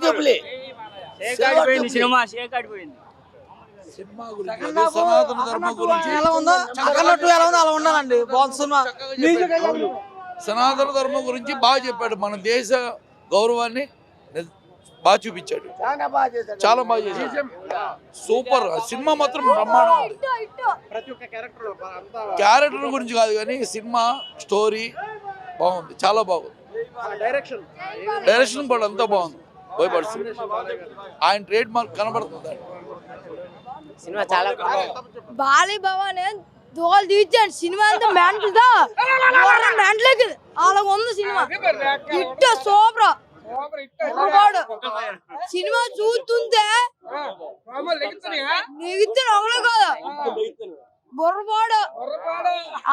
Silver jubilee cinema shake ఆడిపోయింది. Cinema గురించి సనాతన ధర్మం గురించి ఎలా ఉందో అక్కర్లట్టు ఎలా ఉందో అలా ఉండాలండి. బాగుంది సినిమా. సనాతన ధర్మం గురించి బాగా చెప్పాడు. మన దేశ గౌరవాన్ని బాగా చూపించాడు. చాలా బాగా చేశాడు. సూపర్. సినిమా మాత్రం బ్రహ్మాండం. క్యారెక్టర్ గురించి కాదు కానీ సినిమా స్టోరీ బాగుంది. చాలా బాగుంది. డైరెక్షన్ కూడా అంతా బాగుంది. భయపడుతుంది. ఆయన ట్రేడ్ మార్క్ కనబడుతుంది. సినిమా చాలా బాలయ్య బాబానే దోలు తీర్చాడు. సినిమా అంతా మెంటల్దా మెంటలకి అలాగ ఉంది సినిమా. ఇట్ట సూపర్. సినిమా చూస్తుంటే నెగితే ఒకలే కాదు బుర్రపాడు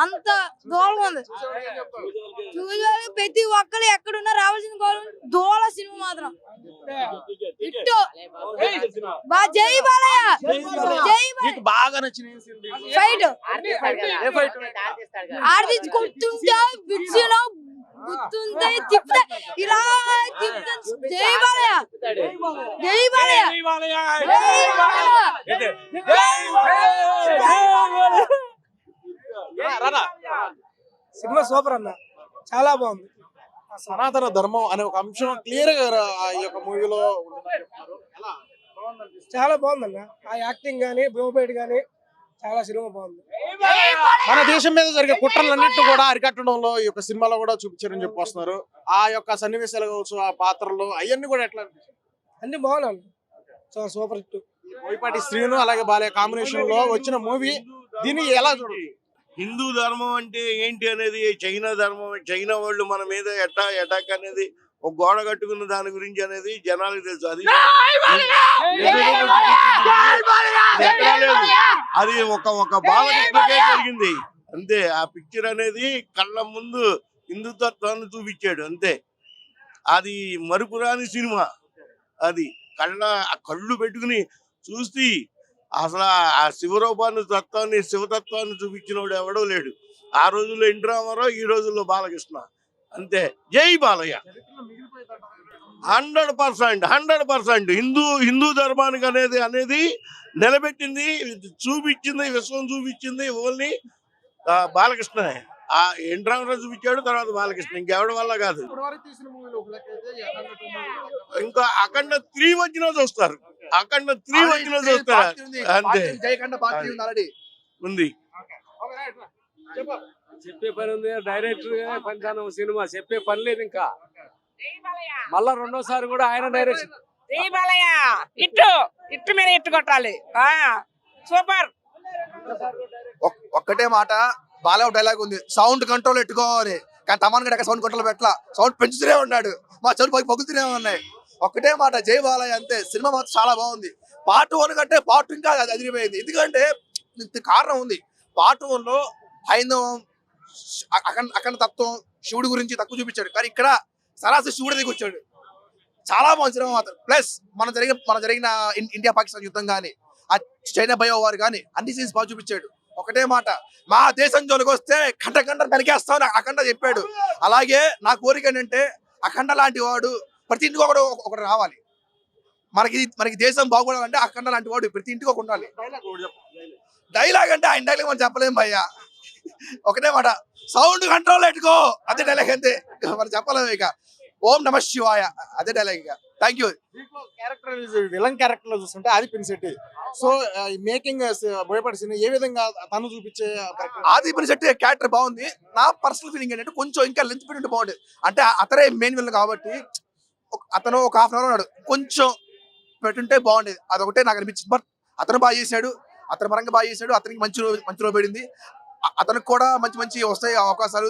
అంత దూరంగా ఉంది. చూడాలి ప్రతి ఒక్కరు ఎక్కడున్నా రావాల్సిన కాలం దూల సినిమా మాత్రం ఇట్టు జై బాలయ్య. జై బాగా నచ్చిన ఫైట్ ఆర్టిస్ట్ కొడుతుంటే బిడ్సిలో గుర్తుంటే తిప్పుతా ఇలా తిప్పుతా. జై బాలయ్య. జై బాలయ్య. సినిమా సూపర్ అన్న. చాలా బాగుంది. సనాతన ధర్మం అనే ఒక అంశం క్లియర్ గా ఈ యొక్క మూవీలో చాలా బాగుందన్న. ఆ యాక్టింగ్ గానీ బ్యూపేట్ గానీ చాలా సినిమా బాగుంది. మన దేశం మీద జరిగే కుట్రలన్నింటినీ కూడా అరికట్టడంలో ఈ యొక్క సినిమాలో కూడా చూపించారని చెప్పి వస్తున్నారు. ఆ యొక్క సన్నివేశాలు కావచ్చు, ఆ పాత్రలు అవన్నీ కూడా ఎట్లా అన్ని బాగున్నాయి. చాలా సూపర్ హిట్. బోయపాటి శ్రీను అలాగే బాలయ్య కాంబినేషన్ లో వచ్చిన మూవీ. దీన్ని ఎలా చూడాలి? హిందూ ధర్మం అంటే ఏంటి అనేది, చైనా ధర్మం, చైనా వాళ్ళు మన మీద అటాక్ అనేది ఒక గోడ కట్టుకున్న దాని గురించి అనేది జనాలకు తెలుసు. అది ఎక్కడా లేదు. అది ఒక బాలకృష్ణకే జరిగింది అంతే. ఆ పిక్చర్ అనేది కళ్ళ ముందు హిందుత్వాన్ని చూపించాడు అంతే. అది మరుపురాని సినిమా. అది కళ్ళు పెట్టుకుని చూసి అసలు ఆ శివరూపాన్ని శివతత్వాన్ని చూపించినోడు ఎవడో లేడు. ఆ రోజుల్లో ఎన్టీ రామారావు, ఈ రోజుల్లో బాలకృష్ణ అంతే. జై బాలయ్య. 100% హిందూ ధర్మానికి అనేది నిలబెట్టింది, చూపించింది, విశ్వం చూపించింది ఓన్లీ బాలకృష్ణనే. ఆ ఎన్టీ రామారావు చూపించాడు, తర్వాత బాలకృష్ణ. ఇంకెవడి వల్ల కాదు. ఇంకా అఖండ 3 వచ్చినా చూస్తారు. అఖండ 3 వచ్చినా చూస్తారు అంతే. ఉంది. చెప్పే పని ఉంది. డైరెక్టర్ పంచానం సినిమా చెప్పే పని లేదు. ఇంకా మళ్ళా రెండోసారి కూడా ఆయన డైరెక్షన్. ఇట్టు మీద ఇట్టు కొట్టాలి. సూపర్. ఒక్కటే మాట, బాలయ్య డైలాగ్ ఉంది, సౌండ్ కంట్రోల్ పెట్టుకోవాలి. కానీ తమన్ గడ సౌండ్ కంట్రోల్ పెట్టలా, సౌండ్ పెంచుతూనే ఉన్నాడు. మా చెవులు పగులుతూనే ఉన్నాయి. ఒక్కటే మాట, జై బాలయ్య అంతే. సినిమా మాత్రం చాలా బాగుంది. పార్ట్ 1 కంటే పార్ట్ 2 ఇంకా అదిరిపోయింది. ఎందుకంటే కారణం ఉంది. పార్ట్ 1 లో హైందవం, అఖండ తత్వం, శివుడి గురించి తక్కువ చూపించాడు. కానీ ఇక్కడ సరాసరి శివుడి దగ్గర వచ్చాడు. చాలా బాగుంది సినిమా మాత్రం. ప్లస్ మన జరిగిన ఇండియా పాకిస్తాన్ యుద్ధం కానీ, ఆ చైనా బయో వారు కానీ అన్ని సీన్స్ బాగా చూపించాడు. ఒకటే మాట, మా దేశం జోలికి వస్తే కంట నరికేస్తామని అఖండ చెప్పాడు. అలాగే నా కోరిక ఏంటంటే అఖండ లాంటి వాడు ప్రతి ఇంటికి ఒకటి రావాలి. మనకి దేశం బాగుపడాలంటే అఖండ లాంటి వాడు ప్రతి ఇంటికి ఒక ఉండాలి. డైలాగ్ అంటే ఆయన డైలాగ్ మనం చెప్పలేం భయ్యా. ఒకటే మాట, సౌండ్ కంట్రోల్ పెట్టుకో, అదే డైలాగ్ అంతే. మనం చెప్పలేము. ఇక ఓం నమ శివాయ అదే డైలాగ్. ఇక thank you. Character villain character లో చూస్తుంటే Aadi Pinisetty. So making Boyapati cinema ఏ విధంగా తను చూపించే ఆది పినిశెట్టి క్యారెక్టర్ బాగుంది. నా పర్సనల్ ఫీలింగ్ ఏంటంటే కొంచెం ఇంకా లెంత్ పెట్టి బాగుండేది. అంటే అతనే మెయిన్ విలన్ కాబట్టి అతను ఒక హాఫ్ అన్ అవర్ ఉన్నాడు, కొంచెం పెట్టుంటే బాగుండేది. అదొకటే నాకు అనిపించింది. బట్ అతను బాగా చేశాడు, అతని పరంగా బాగా చేశాడు. అతనికి మంచి రోజు పడింది. అతనికి కూడా మంచి వస్తాయి అవకాశాలు.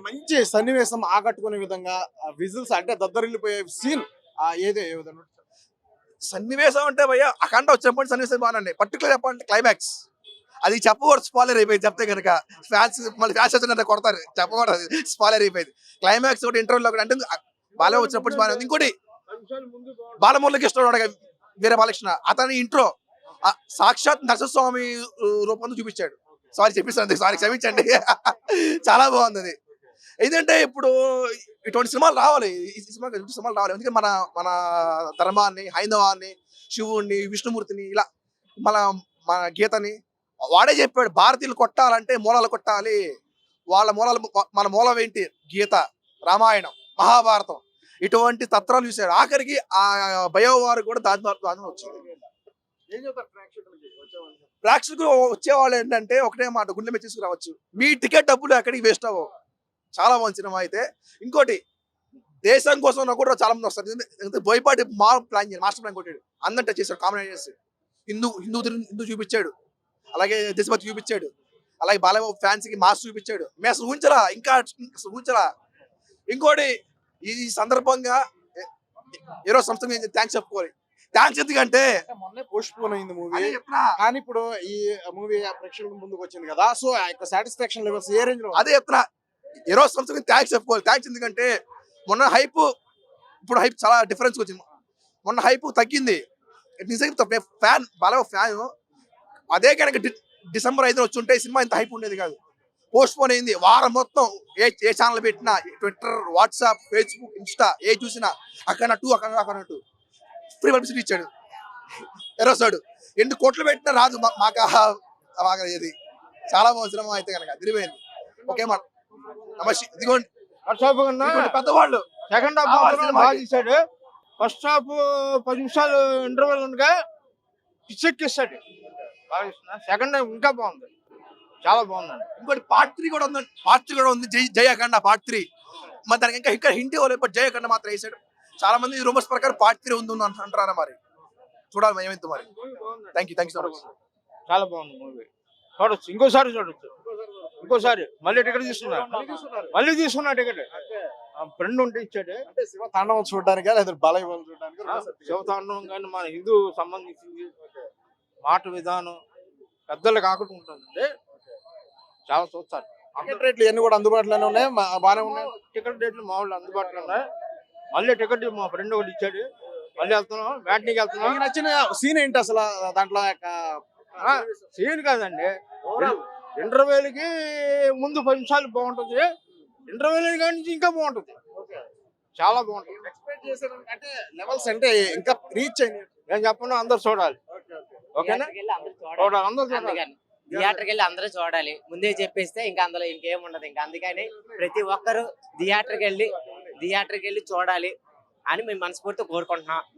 మంచి సన్నివేశం ఆకట్టుకునే విధంగా విజిల్స్ అంటే దద్దరిల్లిపోయే సీన్ ఏ విధంగా సన్నివేశం అంటే భయ్య అఖండ వచ్చినప్పుడు సన్నివేశం బాగుందండి. పర్టికులర్ చెప్పాలంటే క్లైమాక్స్. అది చెప్పకూడదు, స్పాయిలర్ అయిపోయింది. చెప్తే కనుక ఫ్యాన్స్ మళ్ళీ ఫ్యాన్స్ వచ్చినట్టు కొడతారు. చెప్పకూడదు, స్పాయిలర్ అయిపోయింది. క్లైమాక్స్ ఒకటి ఇంటర్వ్యూలో కూడా అంటే బాలయ్య వచ్చినప్పుడు బాగుంది. ఇంకోటి బాలమురళికి ఇష్టం వీర బాలకృష్ణ, అతని ఇంట్రో సాక్షాత్ నరసింహస్వామి రూపంలో చూపించాడు. సారీ చెప్పిస్తాను, సారీ క్షమించండి. చాలా బాగుంది అది. ఏంటంటే ఇప్పుడు ఇటువంటి సినిమాలు రావాలి, ఈ సినిమాలు రావాలి. ఎందుకంటే మన మన ధర్మాన్ని, హైందవాన్ని, శివుణ్ణి, విష్ణుమూర్తిని ఇలా మన మన గీతని వాడే చెప్పాడు. భారతీయులు కొట్టాలంటే మూలాలు కొట్టాలి. వాళ్ళ మూలాలు మన మూలం ఏంటి? గీత, రామాయణం, మహాభారతం ఇటువంటి తత్రాలు చూశాడు. ఆఖరికి ఆ బయోవారు కూడా దాని వచ్చింది. ప్రేక్షకులు వచ్చేవాళ్ళు ఏంటంటే ఒకటే మాట, గుండె మీద తీసుకురావచ్చు. మీ టికెట్ డబ్బులు ఎక్కడికి వేస్ట్ అవ్వవు. చాలా బాగుంది సినిమా అయితే. ఇంకోటి దేశం కోసం కూడా చాలా మంది వస్తారు. బోయపాటి మాస్టర్ ప్లాన్ కొట్టాడు, అందరితో చేశాడు. కామెడీ చేసి హిందూ చూపించాడు, అలాగే దేశభక్తి చూపించాడు, అలాగే బాలయ్య ఫ్యాన్స్ కి మాస్ చూపించాడు. మేము అసలు ఊహించరా, ఇంకా అసలు ఊహించరా. ఇంకోటి ఈ సందర్భంగా ఏరో సంస్థ థ్యాంక్స్ చెప్పుకోవాలి. థ్యాంక్స్ ఎందుకంటే మొన్నే పోస్ట్ పోన్ అయింది మూవీ, అదే చెప్తున్నా, కానీ ఇప్పుడు ఈ మూవీ ప్రేక్షకుల ముందుకు వచ్చింది కదా, సో ఆ యొక్క సాటిస్ఫాక్షన్ లెవెల్స్ ఏ రేంజ్ లో? అదే చెప్తున్నా, ఏరో సంస్థకి థ్యాంక్స్ చెప్పుకోవాలి. థ్యాంక్స్ ఎందుకంటే మొన్న హైప్, ఇప్పుడు హైప్ చాలా డిఫరెన్స్ వచ్చింది. మొన్న హైప్ తగ్గింది. నిజంగా ఫ్యాన్, బాలయ్య ఫ్యాన్. అదే కనుక డిసెంబర్ 5 వచ్చి ఉంటే సినిమా ఇంత హైప్ ఉండేది కాదు. పోస్ట్ పోన్ అయింది. వారం మొత్తం ఏ ఛానల్ పెట్టినా, ట్విట్టర్, వాట్సాప్, ఫేస్బుక్, ఇన్స్టా ఏ చూసినా అక్కడట్టు ఫ్రీ పబ్లిసిటీ ఇచ్చాడు. ఎరోసాడు 8 కోట్లు పెట్టినా రాదు మాకు ఇది. చాలా బాగుంది సినిమా అయితే కనుక తిరిగిపోయింది. ఓకే మాట నమస్తే. ఇదిగోండి పెద్దవాళ్ళు సెకండ్ హాఫ్ బాగా తీసాడు. ఫస్ట్ హాఫ్ 10 నిమిషాలు ఇంటర్వెల్ ఉండగా పిచ్చెక్కిస్తాడు. సెకండ్ హాఫ్ ఇంకా బాగుంది, చాలా బాగుందండి. ఇంకోటి పార్ట్ 3 కూడా ఉంది. పార్ట్ 3 కూడా ఉంది. జయఖండ పార్ట్ 3. మరి దానికి ఇంకా ఇక్కడ హింట్ ఇవ్వలేదు. జయఖండ మాత్రం వేసాడు. చాలా మంది రూమర్స్ ప్రకారం పార్ట్ 3 ఉంది అంటారా, మరి చూడాలి ఏమైంది మరి. Thank you so much. చాలా బాగుంది మూవీ, చూడొచ్చు, ఇంకోసారి చూడొచ్చు. ఇంకోసారి మళ్ళీ టికెట్ తీసుకున్నా టికెట్ ఫ్రెండ్ ఉంటే ఇచ్చాడు. అంటే శివ తాండవం చూడడానికి లేదా బాలయ్య వాళ్ళు చూడడానికి? శివతాండవం కానీ మన హిందూ సంబంధించింది, మాట విధానం పెద్దలు కాకుండా ఉంటుందండి, చాలా చూస్తారు. టికెట్ రేట్లు ఇవన్నీ కూడా అందుబాటులోనే ఉన్నాయి, బాగానే ఉన్నాయి. టికెట్ రేట్లు మా వాళ్ళు అందుబాటులో ఉన్నాయి. మళ్ళీ టికెట్ మా ఫ్రెండ్ ఒకటి ఇచ్చాడు, మళ్ళీ వెళ్తున్నాం, బ్యాట్నీకి వెళ్తున్నాం. మీకు నచ్చిన సీన్ ఏంటి అసలు దాంట్లో? సీన్ కాదండి, ఇంటర్వ్యూలకి ముందు 10 నిమిషాలు బాగుంటుంది, ఇంటర్వ్యూల కాడి నుంచి ఇంకా బాగుంటుంది, చాలా బాగుంటుంది. ఎక్స్పెక్ట్ చేశారు అంటే లెవెల్స్ అంటే ఇంకా రీచ్ అయింది. నేను చెప్పను, అందరు చూడాలి. ఓకేనా? చూడాలి, అందరూ చూడాలి. థియేటర్కి వెళ్ళి అందరూ చూడాలి. ముందే చెప్పేస్తే ఇంకా అందులో ఇంకేం ఉండదు. ఇంకా అందుకని ప్రతి ఒక్కరు థియేటర్కి వెళ్ళి చూడాలి అని మేము మనస్ఫూర్తిగా కోరుకుంటున్నాం.